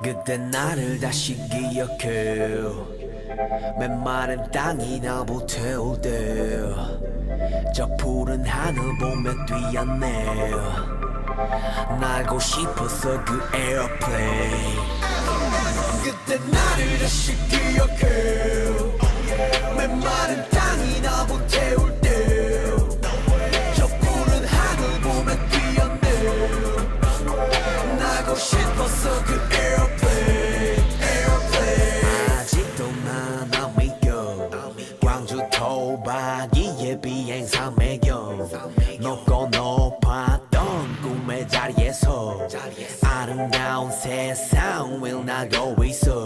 그때 나를 다시 기억해 메마른 땅이 나 불태울 때저 푸른 하늘 보며 뛰었네 날고 싶었어 그 에어플레인 그때 나를 다시 기억해 메마른 땅이 나 불태울 때저 푸른 하늘 보며 뛰었네 날고 싶었어 그 에어플레인 아직도 난 안 믿겨 광주 토박이의 비행사 매겨 높고 높았던 꿈의 자리에서 아름다운 세상 을 나고 있어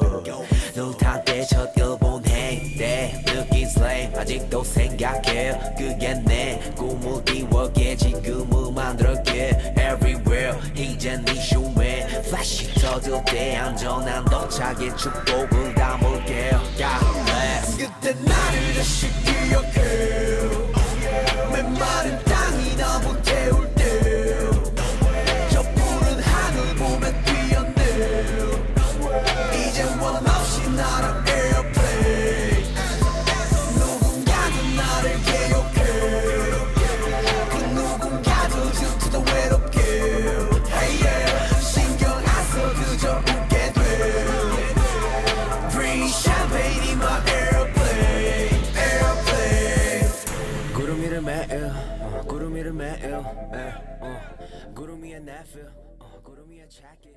눈 탓 때 첫 일본 행때 느낀 슬레임 아직도 생각해 그게 내 꿈을 이루게 지금을 만들었게 everywhere 이젠 네 슈에 플래시 터질 때 안전한 도착의 축복을 담을게 그때 나를 다시 기억해 메마른 땅이 나 불태울 때저 푸른 하늘 보며 뛰었네 이젠 원 없이 날아 에어플레인 누군가도 나를 기억해 그 누군가도 질투도 외롭게 hey yeah. 신경 안 써 그저 웃게 돼 Bring champagne in my airplane 구름 위를 매일 구름 위를 매일 구름 위에 내필 구름 위에 check it